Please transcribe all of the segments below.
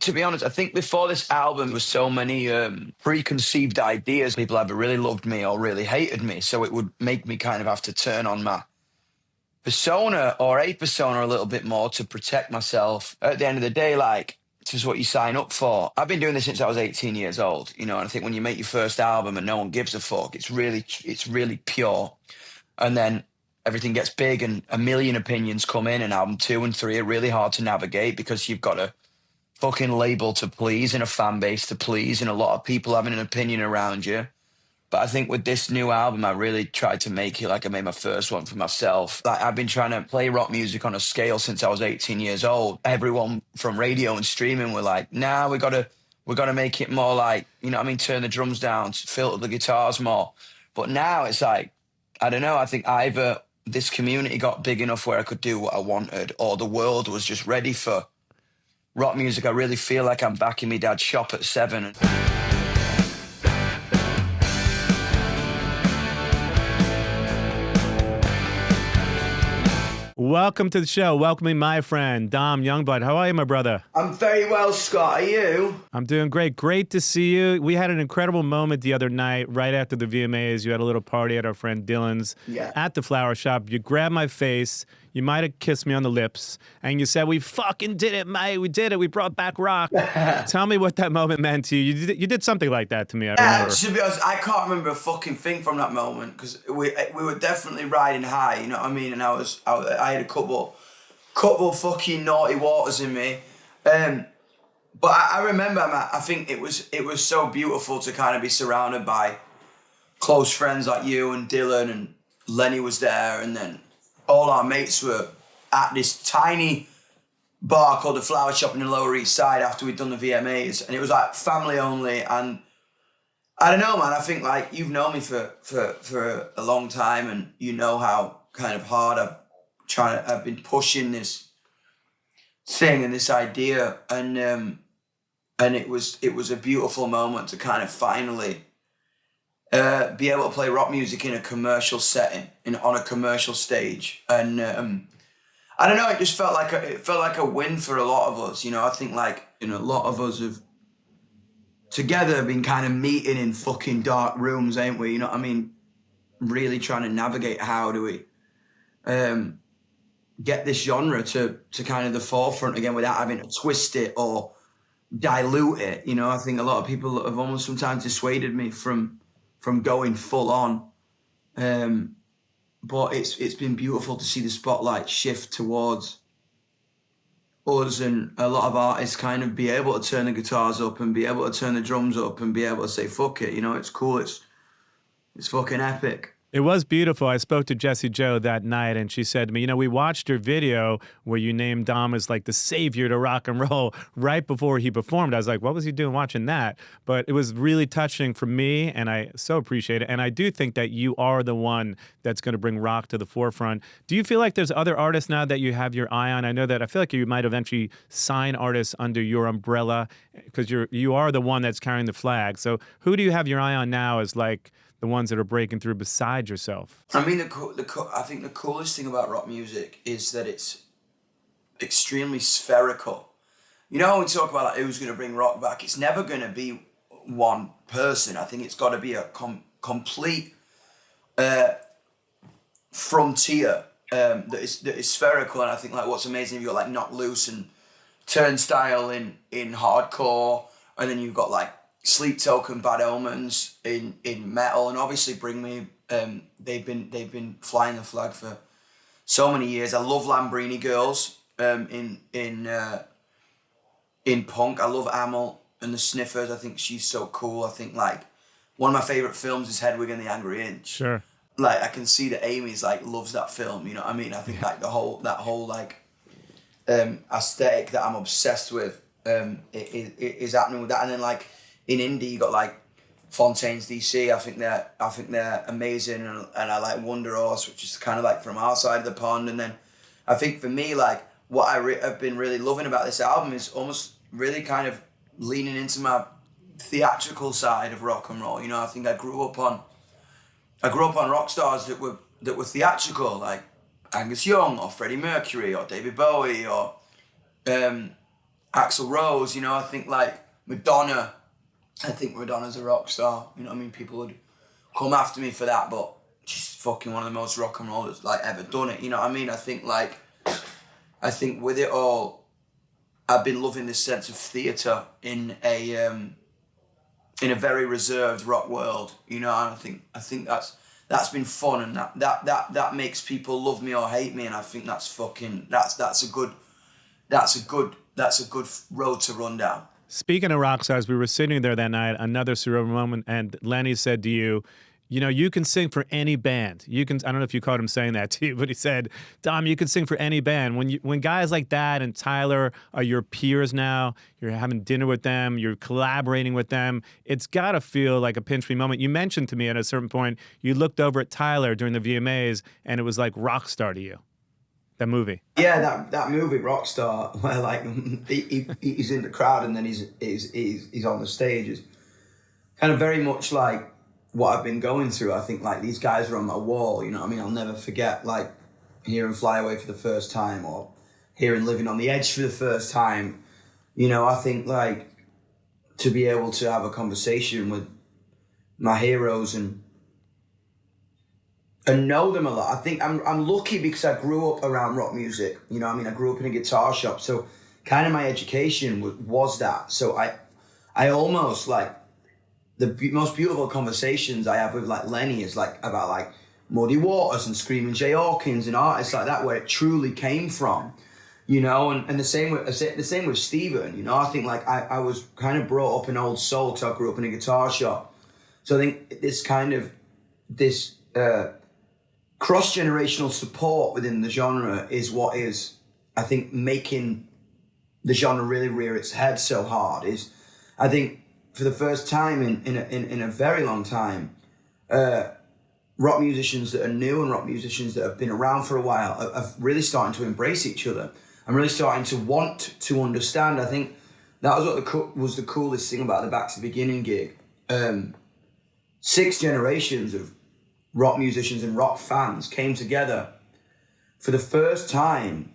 To be honest, I think before this album, there was so many preconceived ideas. People either really loved me or really hated me. So it would make me kind of have to turn on my persona or a persona a little bit more to protect myself. At the end of the day, like, this is what you sign up for. I've been doing this since I was 18 years old, you know, and I think when you make your first album and no one gives a fuck, it's really pure. And then everything gets big and a million opinions come in, and album 2 and 3 are really hard to navigate because you've got a fucking label to please and a fan base to please and a lot of people having an opinion around you. But I think with this new album, I really tried to make it like I made my first one for myself. Like, I've been trying to play rock music on a scale since I was 18 years old. Everyone from radio and streaming were like, nah, we gotta make it more like, you know what I mean, turn the drums down, filter the guitars more. But now it's like, I don't know, I think either this community got big enough where I could do what I wanted, or the world was just ready for rock music. I really feel like I'm back in my dad's shop at 7. Welcome to the show. Welcoming my friend, Dom Yungblud. How are you, my brother? I'm very well, Scott. Are you? I'm doing great. Great to see you. We had an incredible moment the other night, right after the VMAs. You had a little party at our friend Dylan's at the flower shop. You grabbed my face. You might have kissed me on the lips. And you said, we fucking did it, mate. We did it. We brought back rock. Tell me what that moment meant to you. You did something like that to me, I remember. To be honest, I can't remember a fucking thing from that moment because we were definitely riding high, you know what I mean? And I had a couple fucking naughty waters in me. But I remember, I think it was so beautiful to kind of be surrounded by close friends like you and Dylan, and Lenny was there, and then all our mates were at this tiny bar called the Flower Shop in the Lower East Side after we'd done the VMAs, and it was like family only. And I don't know, man, I think like you've known me for a long time, and you know how kind of hard I've been pushing this thing and this idea, and it was a beautiful moment to kind of finally be able to play rock music in a commercial setting, on a commercial stage. And I don't know, it just felt like a win for a lot of us. You know, I think like, you know, a lot of us have together been kind of meeting in fucking dark rooms, ain't we? You know what I mean? Really trying to navigate how do we get this genre to kind of the forefront again without having to twist it or dilute it. You know, I think a lot of people have almost sometimes dissuaded me from going full on. But it's been beautiful to see the spotlight shift towards us, and a lot of artists kind of be able to turn the guitars up and be able to turn the drums up and be able to say, fuck it, you know, it's cool, it's fucking epic. It was beautiful. I spoke to Jessie Joe that night, and she said to me, you know, we watched your video where you named Dom as like the savior to rock and roll right before he performed. I was like, what was he doing watching that? But it was really touching for me, and I so appreciate it. And I do think that you are the one that's going to bring rock to the forefront. Do you feel like there's other artists now that you have your eye on? I know that I feel like you might eventually sign artists under your umbrella because you are the one that's carrying the flag. So who do you have your eye on now as like the ones that are breaking through besides yourself? I mean, I think the coolest thing about rock music is that it's extremely spherical. You know, when we talk about like, who's going to bring rock back, it's never going to be one person. I think it's got to be a complete frontier that is spherical. And I think like what's amazing, you've got like Knock Loose and Turnstile in hardcore, and then you've got like Sleep Token, Bad Omens in metal, and obviously Bring Me. They've been flying the flag for so many years. I love Lambrini Girls in punk. I love Amel and the Sniffers. I think she's so cool. I think like one of my favorite films is Hedwig and the Angry Inch. Sure. Like I can see that Amy's like loves that film. You know what I mean? I think like that whole like aesthetic that I'm obsessed with is happening with that. And then like in indie, you got like Fontaine's DC. I think they're amazing, and I like Wonder Horse, which is kind of like from our side of the pond. And then I think for me, like what I've been really loving about this album is almost really kind of leaning into my theatrical side of rock and roll. You know, I think I grew up on rock stars that were theatrical, like Angus Young or Freddie Mercury or David Bowie or Axl Rose, you know, I think like Madonna, I think Madonna's a rock star, you know what I mean? People would come after me for that, but she's fucking one of the most rock and rollers like ever done it, you know what I mean? I think with it all, I've been loving this sense of theatre in a very reserved rock world, you know, and I think that's been fun, and that makes people love me or hate me, and I think that's a good road to run down. Speaking of rock stars, we were sitting there that night, another surreal moment, and Lenny said to you, you know, you can sing for any band. You can, I don't know if you caught him saying that to you, but he said, Dom, you can sing for any band. When guys like that and Tyler are your peers now, you're having dinner with them, you're collaborating with them, it's got to feel like a pinch me moment. You mentioned to me at a certain point, you looked over at Tyler during the VMAs, and it was like Rockstar to you. That movie. Yeah, that movie Rockstar, where like he's in the crowd and then he's on the stage, is kind of very much like what I've been going through. I think like these guys are on my wall, you know what I mean? I'll never forget like hearing Fly Away for the first time, or hearing Living on the Edge for the first time. You know, I think like to be able to have a conversation with my heroes and know them a lot. I think I'm lucky because I grew up around rock music. You know what I mean? I grew up in a guitar shop, so kind of my education was that. So I almost like the most beautiful conversations I have with like Lenny is like about like Muddy Waters and Screaming Jay Hawkins and artists like that, where it truly came from, you know. And the same with Steven. You know, I think like I was kind of brought up in old soul because I grew up in a guitar shop. So I think this kind of cross-generational support within the genre is what is, I think, making the genre really rear its head so hard. Is, I think, for the first time in a very long time, rock musicians that are new and rock musicians that have been around for a while are really starting to embrace each other and really starting to want to understand. I think that was what was the coolest thing about the Back to the Beginning gig. 6 generations of rock musicians and rock fans came together for the first time,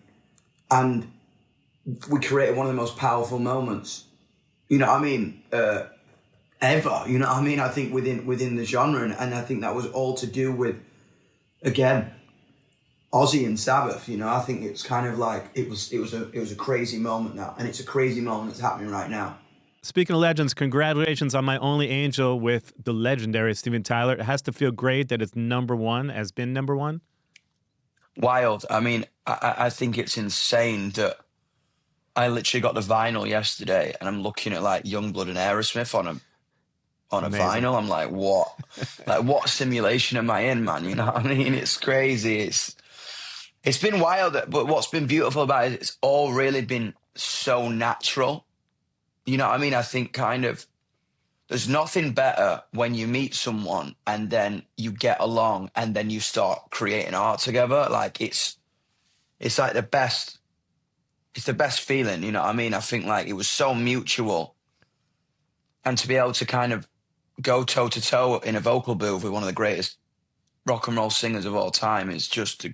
and we created one of the most powerful moments, you know what I mean, ever, you know what I mean, I think within the genre, and I think that was all to do with, again, Ozzy and Sabbath. You know, I think it's kind of like it was a crazy moment now, and it's a crazy moment that's happening right now. Speaking of legends, congratulations on My Only Angel with the legendary Steven Tyler. It has to feel great that it's number one, has been number one. Wild. I mean, I think it's insane that I literally got the vinyl yesterday and I'm looking at like Yungblud and Aerosmith on a vinyl. I'm like, what? Like, what simulation am I in, man? You know what I mean? It's crazy. It's been wild, but what's been beautiful about it, it's all really been so natural. You know what I mean? I think kind of there's nothing better when you meet someone and then you get along and then you start creating art together. Like it's like the best feeling, you know what I mean? I think like it was so mutual, and to be able to kind of go toe to toe in a vocal booth with one of the greatest rock and roll singers of all time is just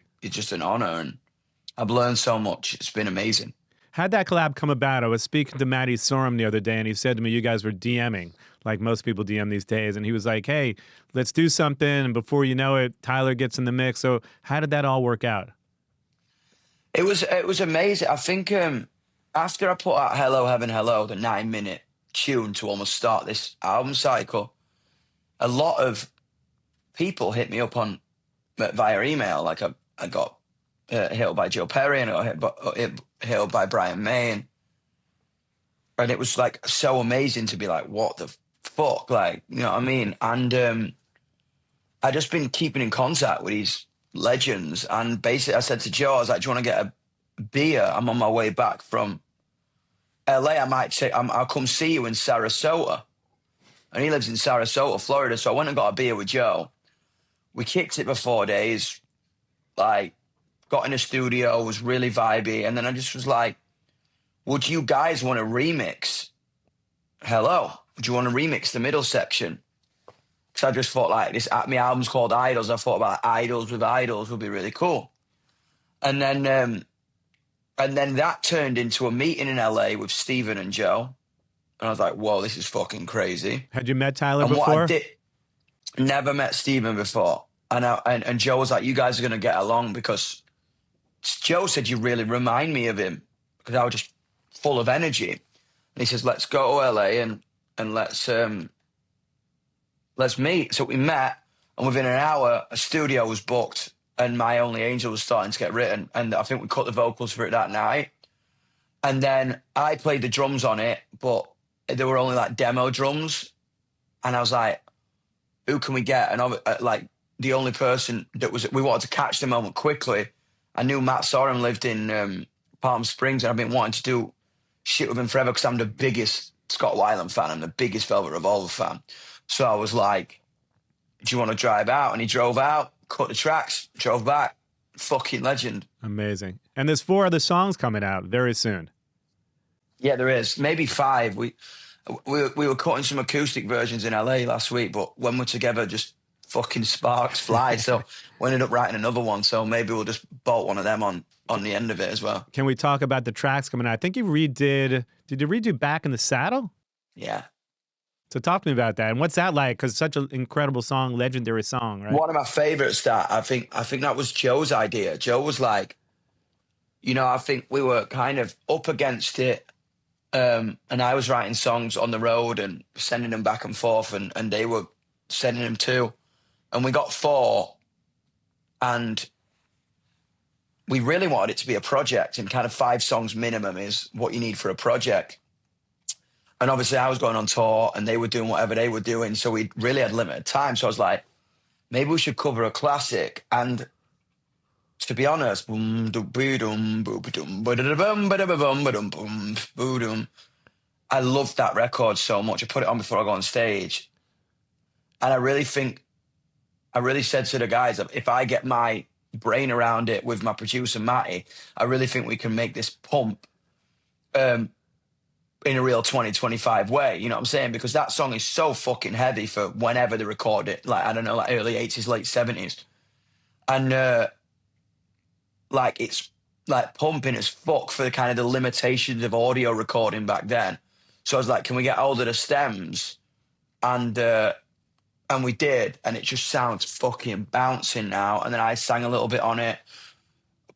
an honor, and I've learned so much. It's been amazing. How'd that collab come about? I was speaking to Matty Sorum the other day, and he said to me, you guys were DMing, like most people DM these days. And he was like, hey, let's do something. And before you know it, Tyler gets in the mix. So how did that all work out? It was amazing. I think after I put out Hello, Heaven, Hello, the 9-minute tune to almost start this album cycle, a lot of people hit me up via email. Like I got hit up by Joe Perry, and I got hit up by Brian May, and it was like so amazing to be like, what the fuck, like, you know what I mean? And I just been keeping in contact with these legends, and basically I said to Joe, I was like, do you want to get a beer? I'm on my way back from LA. I'll come see you in Sarasota, and he lives in Sarasota, Florida. So I went and got a beer with Joe. We kicked it for 4 days, like, got in the studio, was really vibey, and then I just was like, would you guys want to remix Hello? Would you want to remix the middle section? Because I just thought, like, my album's called Idols. I thought about Idols with Idols would be really cool. And then And then that turned into a meeting in LA with Stephen and Joe. And I was like, whoa, this is fucking crazy. Had you met Tyler And before? what I did, never met Stephen before. And Joe was like, you guys are going to get along, because Joe said, you really remind me of him, because I was just full of energy. And he says, let's go to LA and let's meet. So we met, and within an hour, a studio was booked, and My Only Angel was starting to get written. And I think we cut the vocals for it that night. And then I played the drums on it, but there were only like demo drums. And I was like, who can we get? And like the only person that we wanted to catch the moment quickly. I knew Matt Sorum lived in Palm Springs, and I've been wanting to do shit with him forever, because I'm the biggest Scott Weiland fan. I'm the biggest Velvet Revolver fan. So I was like, do you want to drive out? And he drove out, cut the tracks, drove back. Fucking legend. Amazing. And there's 4 other songs coming out very soon. Yeah, there is. Maybe 5. We were cutting some acoustic versions in LA last week, but when we're together, just fucking sparks fly. So we ended up writing another one. So maybe we'll just bolt one of them on the end of it as well. Can we talk about the tracks coming out? I think you did you redo Back in the Saddle? Yeah. So talk to me about that. And what's that like? Because it's such an incredible song, legendary song, right? One of my favorites that I think that was Joe's idea. Joe was like, I think we were kind of up against it. And I was writing songs on the road and sending them back and forth, and they were sending them too. And we got 4, and we really wanted it to be a project, and kind of 5 songs minimum is what you need for a project. And obviously I was going on tour, and they were doing whatever they were doing, so we really had limited time. So I was like, maybe we should cover a classic. And to be honest, I loved that record so much. I put it on before I go on stage. And I really said to the guys, if I get my brain around it with my producer, Matty, I really think we can make this pump in a real 2025 way. You know what I'm saying? Because that song is so fucking heavy for whenever they record it. Like, I don't know, like early 80s, late 70s. And like it's like pumping as fuck for the kind of the limitations of audio recording back then. So I was like, can we get hold of the stems? And we did, and it just sounds fucking bouncing now. And then I sang a little bit on it,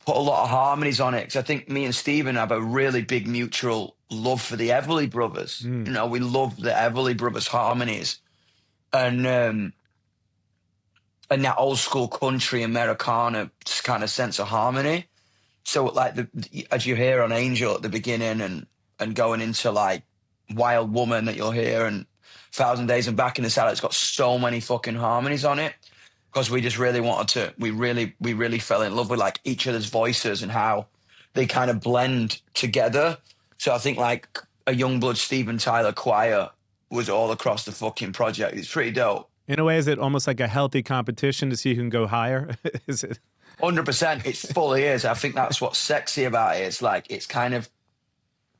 put a lot of harmonies on it, because I think me and Stephen have a really big mutual love for the Everly Brothers. We love the Everly Brothers harmonies, and that old school country Americana kind of sense of harmony. So like as you hear on Angel at the beginning, and going into like Wild Woman that you'll hear, and 1,000 Days and Back in the Saddle, it's got so many fucking harmonies on it, because we just really wanted to, we really fell in love with like each other's voices and how they kind of blend together. So I think like a Yungblud, Steven Tyler choir was all across the fucking project. It's pretty dope. In a way, is it almost like a healthy competition to see who can go higher? Is it? 100%. It fully is. I think that's what's sexy about it. It's like, it's kind of,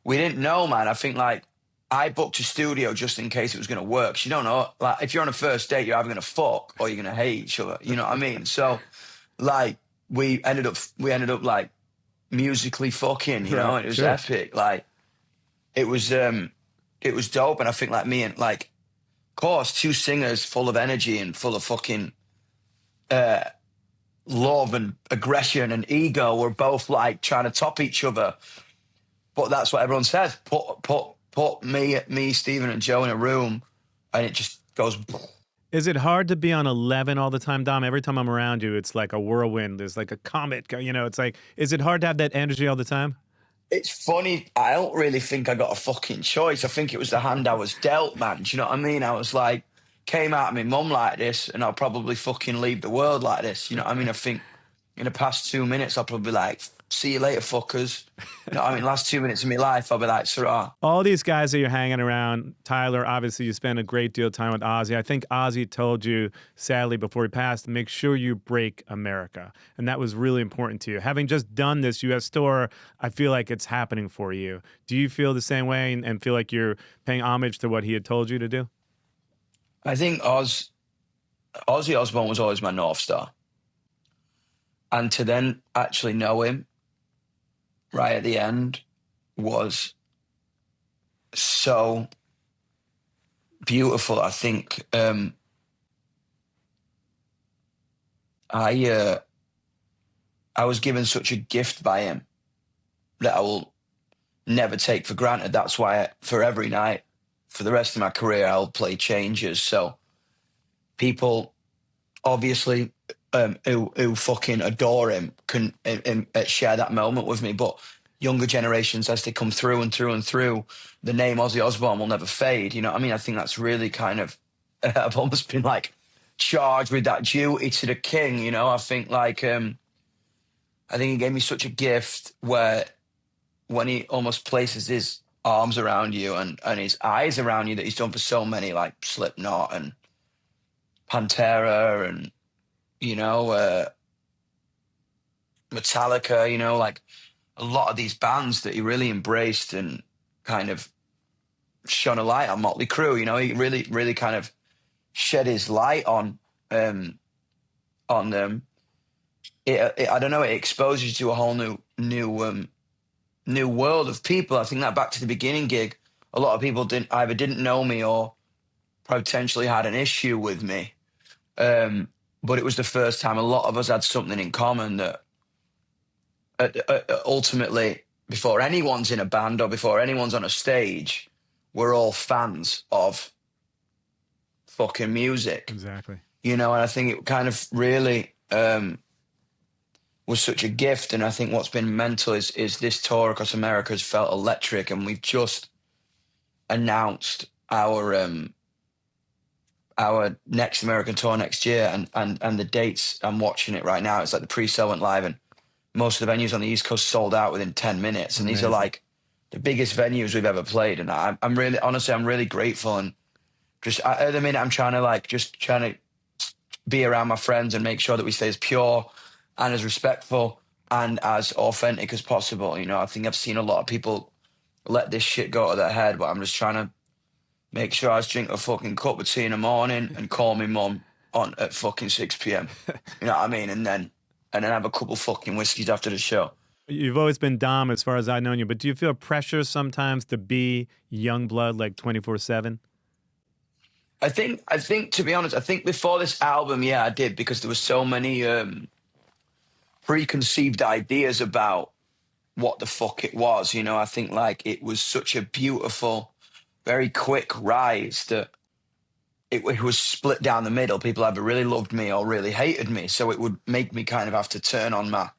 we didn't know, man. I think like I booked a studio just in case it was going to work. 'Cause you don't know, like if you're on a first date, you're either going to fuck or you're going to hate each other. You know what I mean? So like we ended up like musically fucking, you know, and it was epic. Like it was dope. And I think like me and like, of course, 2 singers full of energy and full of fucking love and aggression and ego were both like trying to top each other. But that's what everyone says. Put me, Stephen and Joe in a room, and it just goes. Is it hard to be on 11 all the time, Dom? Every time I'm around you, it's like a whirlwind. There's like a comet. It's like, is it hard to have that energy all the time? It's funny. I don't really think I got a fucking choice. I think it was the hand I was dealt, man. Do you know what I mean? I was like, came out of my mum like this, and I'll probably fucking leave the world like this. You know what I mean? I think in the past 2 minutes, I'll probably be like, see you later, fuckers. You know what I mean? Last 2 minutes of my life, I'll be like, Sarah. All these guys that you're hanging around, Tyler, obviously you spend a great deal of time with Ozzy. I think Ozzy told you, sadly, before he passed, make sure you break America. And that was really important to you. Having just done this U.S. tour, I feel like it's happening for you. Do you feel the same way and feel like you're paying homage to what he had told you to do? I think Ozzy Osbourne was always my North Star. And to then actually know him right at the end was so beautiful. I think I was given such a gift by him that I will never take for granted. That's why for every night, for the rest of my career, I'll play changes. So people obviously who fucking adore him can share that moment with me. But younger generations, as they come through and through and through, the name Ozzy Osbourne will never fade. You know what I mean? I think that's really kind of, I've almost been like charged with that duty to the king. You know, I think like, I think he gave me such a gift where when he almost places his arms around you and his eyes around you that he's done for so many, like Slipknot and Pantera and, you know, Metallica, you know, like a lot of these bands that he really embraced and kind of shone a light on. Motley Crue, you know, he really, really kind of shed his light on them. I don't know, it exposes you to a whole new world of people. I think that Back to the Beginning gig, a lot of people either didn't know me or potentially had an issue with me. But it was the first time a lot of us had something in common that ultimately, before anyone's in a band or before anyone's on a stage, we're all fans of fucking music. Exactly. You know, and I think it kind of really was such a gift. And I think what's been mental is this tour across America has felt electric, and we've just announced our next American tour next year, and the dates, I'm watching it right now. It's like the pre-sale went live and most of the venues on the East Coast sold out within 10 minutes. And these are like the biggest venues we've ever played. And I'm really, honestly, I'm really grateful. And just at the minute, I'm trying to be around my friends and make sure that we stay as pure and as respectful and as authentic as possible. You know, I think I've seen a lot of people let this shit go to their head, but I'm just trying to make sure I drink a fucking cup of tea in the morning and call me mum at fucking 6 p.m. You know what I mean? And then have a couple fucking whiskeys after the show. You've always been Dom as far as I've known you, but do you feel pressure sometimes to be Yungblud like 24/7? I think to be honest, I think before this album, yeah, I did, because there were so many preconceived ideas about what the fuck it was. You know, I think like it was such a beautiful, very quick rise that it was split down the middle. People either really loved me or really hated me. So it would make me kind of have to turn on my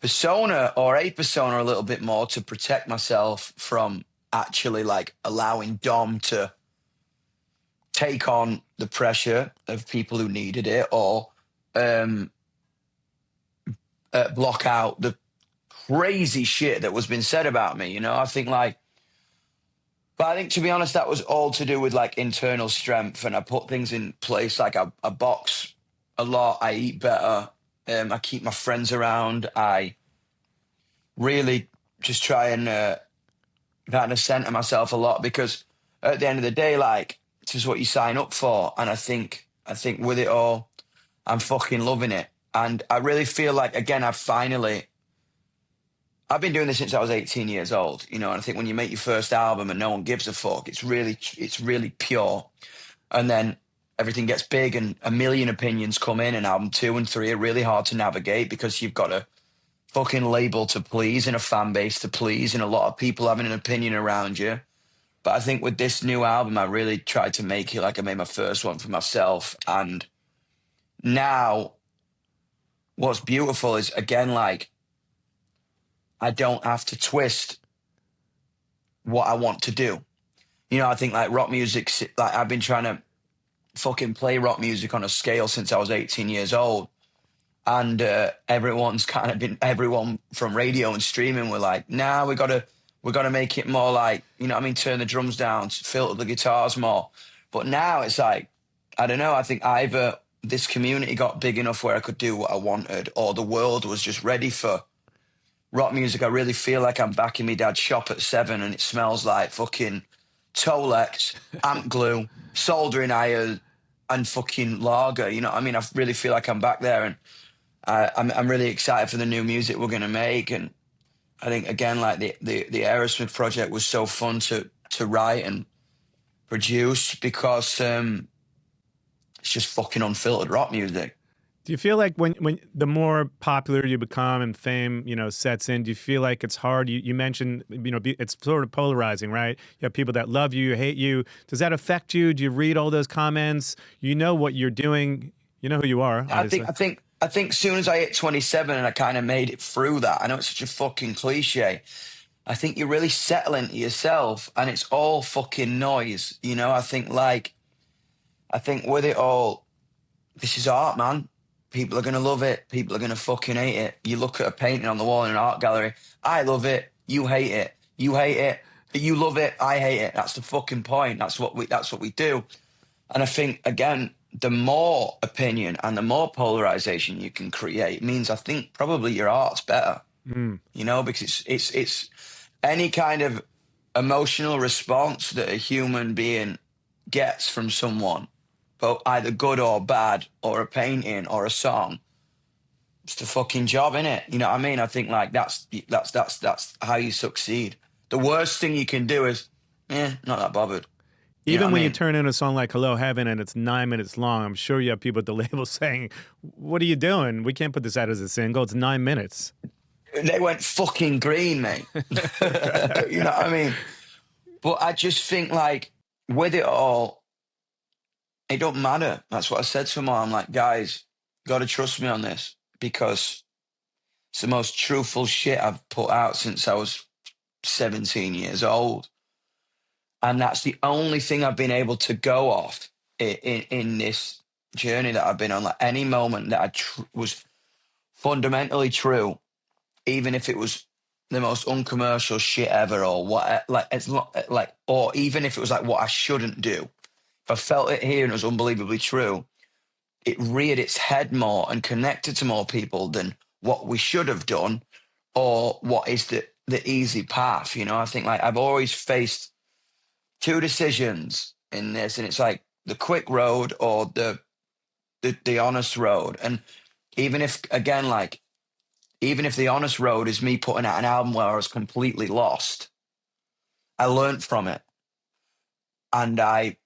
persona or a persona a little bit more to protect myself from actually like allowing Dom to take on the pressure of people who needed it, or block out the crazy shit that was being said about me. You know, I think like, but I think, to be honest, that was all to do with like internal strength, and I put things in place. Like I box a lot, I eat better, I keep my friends around, I really just try and kind of center myself a lot, because at the end of the day, like, this is what you sign up for. And I think with it all, I'm fucking loving it. And I really feel like, again, I've been doing this since I was 18 years old, you know, and I think when you make your first album and no one gives a fuck, it's really pure. And then everything gets big and a million opinions come in, and album 2 and 3 are really hard to navigate because you've got a fucking label to please and a fan base to please and a lot of people having an opinion around you. But I think with this new album, I really tried to make it like I made my first one for myself. And now what's beautiful is, again, like, I don't have to twist what I want to do. You know, I think like rock music, like I've been trying to fucking play rock music on a scale since I was 18 years old. And everyone's kind of been, everyone from radio and streaming were like, nah, we gotta make it more like, you know what I mean, turn the drums down, filter the guitars more. But now it's like, I don't know, I think either this community got big enough where I could do what I wanted, or the world was just ready for rock music. I really feel like I'm back in my dad's shop at 7 and it smells like fucking Tolex, amp glue, soldering iron and fucking lager. You know what I mean? I really feel like I'm back there, and I'm really excited for the new music we're going to make. And I think again, like the Aerosmith project was so fun to write and produce because it's just fucking unfiltered rock music. Do you feel like when the more popular you become and fame, sets in, do you feel like it's hard? You mentioned, it's sort of polarizing, right? You have people that love you, hate you. Does that affect you? Do you read all those comments? You know what you're doing. You know who you are, obviously. I think as soon as I hit 27 and I kind of made it through that, I know it's such a fucking cliche. I think you really settle into yourself and it's all fucking noise. I think with it all, this is art, man. People are going to love it. People are going to fucking hate it. You look at a painting on the wall in an art gallery. I love it. You hate it. You hate it. You love it. I hate it. That's the fucking point. That's what we do. And I think, again, the more opinion and the more polarization you can create means I think probably your art's better. Because it's any kind of emotional response that a human being gets from someone, but either good or bad, or a painting or a song, it's the fucking job, innit? You know what I mean? I think like that's how you succeed. The worst thing you can do is, not that bothered. Even when you turn in a song like Hello Heaven and it's 9 minutes long, I'm sure you have people at the label saying, what are you doing? We can't put this out as a single. It's 9 minutes. They went fucking green, mate. You know what I mean? But I just think like with it all, it don't matter. That's what I said to them all. I'm like, guys, got to trust me on this because it's the most truthful shit I've put out since I was 17 years old. And that's the only thing I've been able to go off in this journey that I've been on. Like any moment that was fundamentally true, even if it was the most uncommercial shit ever, or what, like it's not like, or even if it was like what I shouldn't do. If I felt it here and it was unbelievably true, it reared its head more and connected to more people than what we should have done, or what is the easy path. I think like I've always faced two decisions in this, and it's like the quick road or the honest road. And even if the honest road is me putting out an album where I was completely lost, I learned from it. And I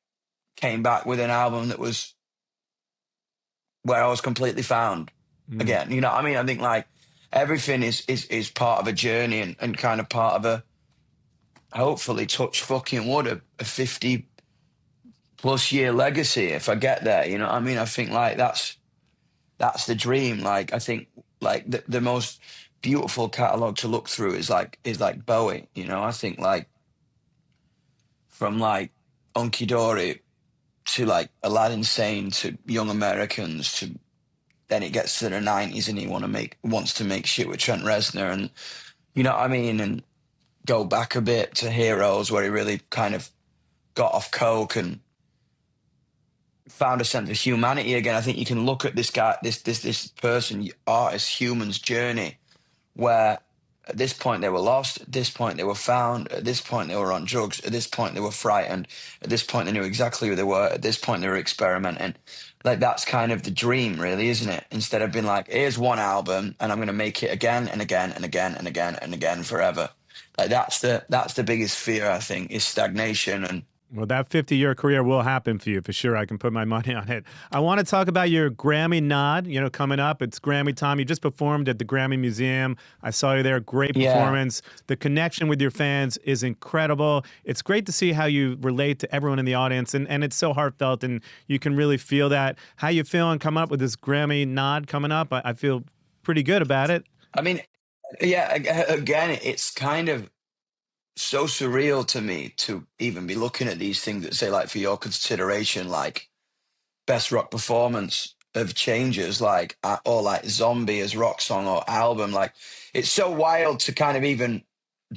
came back with an album that was where I was completely found again. You know what I mean? I think like everything is part of a journey and kind of part of a, hopefully touch fucking wood, a 50 plus year legacy if I get there. You know what I mean? I think like that's the dream. Like I think like the most beautiful catalog to look through is like Bowie. I think like from like Hunky Dory to like Aladdin Sane to Young Americans to then it gets to the 90s and he wants to make shit with Trent Reznor, and you know what I mean, and go back a bit to Heroes where he really kind of got off coke and found a sense of humanity again. I think you can look at this guy, this person, artist, human's journey, where at this point they were lost, at this point they were found, at this point they were on drugs, at this point they were frightened, at this point they knew exactly who they were, at this point they were experimenting. Like that's kind of the dream, really, isn't it? Instead of being like, here's one album and I'm going to make it again and again and again and again and again forever. Like that's the biggest fear, I think, is stagnation. And well, that 50-year career will happen for you, for sure. I can put my money on it. I want to talk about your Grammy nod, coming up. It's Grammy time. You just performed at the Grammy Museum. I saw you there. Great performance. The connection with your fans is incredible. It's great to see how you relate to everyone in the audience, and it's so heartfelt, and you can really feel that. How you feeling coming up with this Grammy nod coming up? I feel pretty good about it. I mean, yeah, again, it's kind of so surreal to me to even be looking at these things that say like for your consideration, like best rock performance of Changes, like or like Zombie as rock song or album. Like it's so wild to kind of even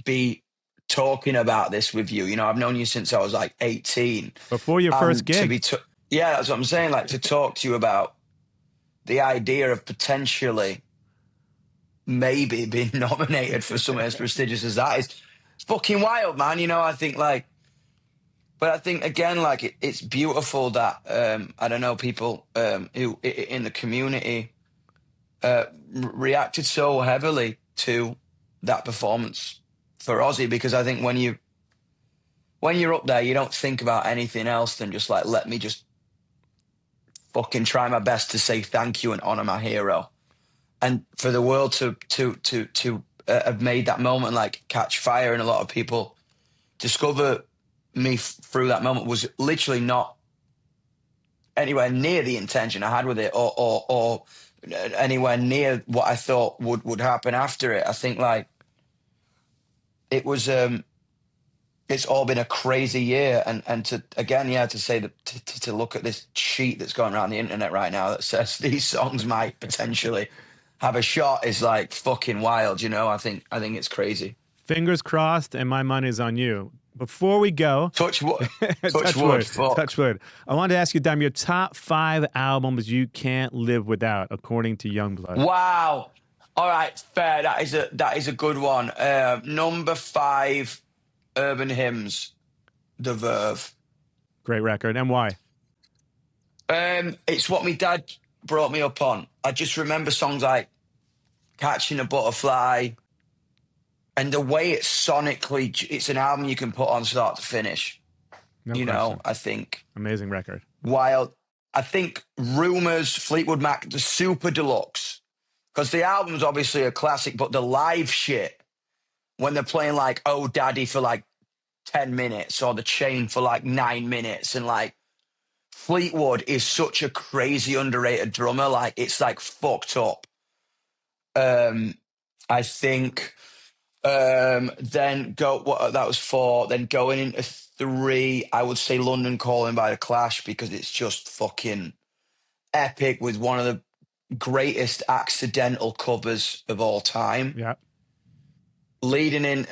be talking about this with you. I've known you since I was like 18. Before your first gig. Yeah, that's what I'm saying. Like to talk to you about the idea of potentially maybe being nominated for something as prestigious as that is fucking wild, man. I think like, but I think again, like it's beautiful that I don't know, people who in the community reacted so heavily to that performance for Ozzy, because I think when you're up there, you don't think about anything else than just like, let me just fucking try my best to say thank you and honor my hero. And for the world to have made that moment like catch fire, and a lot of people discover me through that moment, was literally not anywhere near the intention I had with it, or anywhere near what I thought would happen after it. I think like it was it's all been a crazy year, and to again, to say that to look at this sheet that's going around the internet right now that says these songs might potentially have a shot is like fucking wild, you know. I think it's crazy. Fingers crossed, and my money's on you. Before we go, Touch wood. touch wood. Touch wood. I wanted to ask you, Dom, your top 5 albums you can't live without, according to Yungblud. Wow. All right, fair. That is a good one. Number 5, Urban Hymns, The Verve. Great record, and why? It's what my dad brought me up on. I just remember songs like Catching a Butterfly, and the way it's sonically, it's an album you can put on start to finish. No you question. know, I think. Amazing record. Wild. I think Rumours, Fleetwood Mac, the Super Deluxe, because the album's obviously a classic, but the live shit, when they're playing like Oh Daddy for like 10 minutes or The Chain for like 9 minutes, and like Fleetwood is such a crazy underrated drummer, like it's like fucked up. I think then that was 4. Then going into 3, I would say London Calling by The Clash, because it's just fucking epic with one of the greatest accidental covers of all time. Yeah. Leading in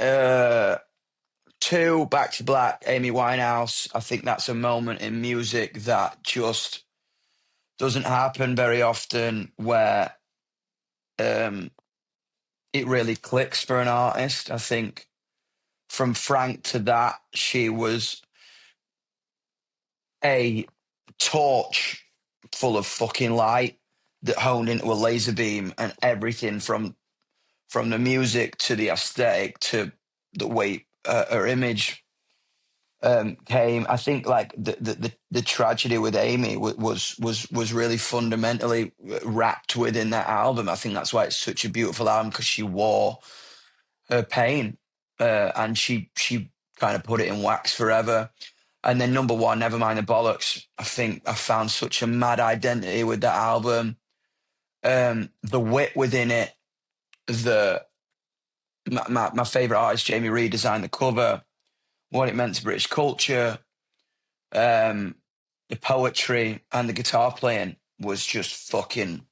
2, Back to Black, Amy Winehouse. I think that's a moment in music that just doesn't happen very often, where it really clicks for an artist. I think from Frank to that, she was a torch full of fucking light that honed into a laser beam, and everything from the music to the aesthetic to the way her image came. I think like the tragedy with Amy was really fundamentally wrapped within that album. I think that's why it's such a beautiful album, because she wore her pain and she kind of put it in wax forever. And then number 1, Nevermind the Bollocks. I think I found such a mad identity with that album. The wit within it, my favorite artist Jamie Reid designed the cover, what it meant to British culture, the poetry, and the guitar playing was just fucking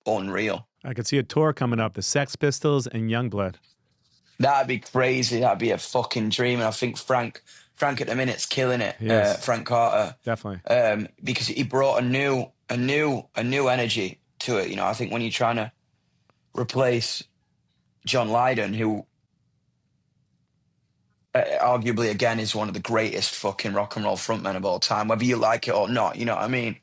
unreal. I could see a tour coming up, the Sex Pistols and Yungblud. That'd be crazy. That'd be a fucking dream. And I think Frank at the minute's killing it. Yes. Frank Carter, definitely, because he brought a new energy to it. You know, I think when you're trying to replace John Lydon, who arguably again is one of the greatest fucking rock and roll frontmen of all time, whether you like it or not, you know what I mean?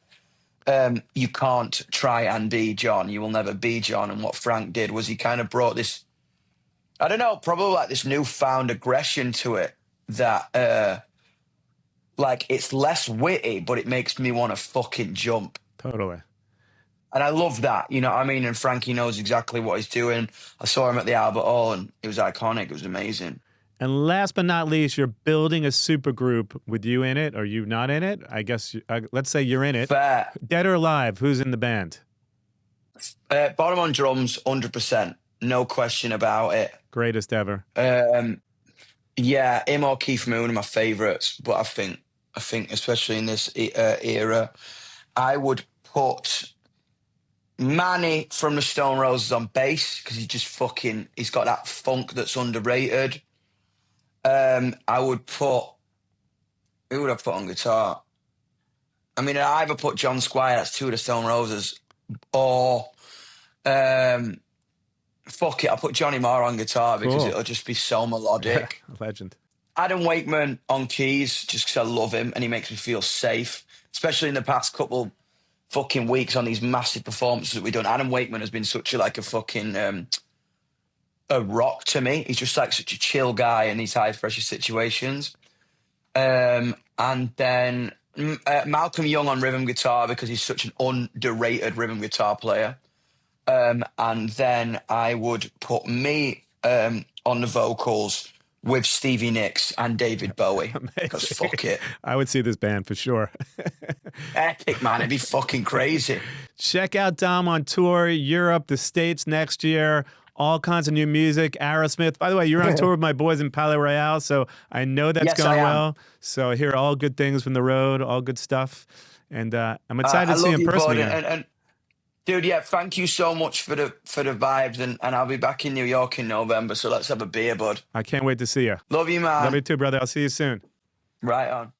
You can't try and be John. You will never be John. And what Frank did was he kind of brought this, I don't know, probably like this newfound aggression to it that like it's less witty, but it makes me want to fucking jump. Totally. And I love that, you know what I mean? And Frankie knows exactly what he's doing. I saw him at the Albert Hall and it was iconic. It was amazing. And last but not least, you're building a supergroup with you in it. Are you not in it? I guess, let's say you're in it. Fair. Dead or alive, who's in the band? Bottom on drums, 100%. No question about it. Greatest ever. Yeah, him or Keith Moon are my favourites. But I think especially in this era, I would put Manny from the Stone Roses on bass, because he's got that funk that's underrated. I would put, who would I put on guitar? I mean, I either put John Squire, that's 2 of the Stone Roses, or fuck it, I'll put Johnny Marr on guitar, because it'll just be so melodic. Yeah, legend. Adam Wakeman on keys, just because I love him and he makes me feel safe, especially in the past couple fucking weeks on these massive performances that we've done. Adam Wakeman has been such a fucking a rock to me. He's just like such a chill guy in these high pressure situations. And then Malcolm Young on rhythm guitar because he's such an underrated rhythm guitar player. And then I would put me on the vocals with Stevie Nicks and David Bowie. Because fuck it. I would see this band for sure. Epic, man. It'd be fucking crazy. Check out Dom on tour, Europe, the States next year. All kinds of new music. Aerosmith. By the way, you're on tour with my boys in Palais Royale, so I know that's going well. So I hear all good things from the road, all good stuff. And I'm excited to see you in person again. And dude, yeah, thank you so much for the vibes, and I'll be back in New York in November, so let's have a beer, bud. I can't wait to see you. Love you, man. Love you too, brother. I'll see you soon. Right on.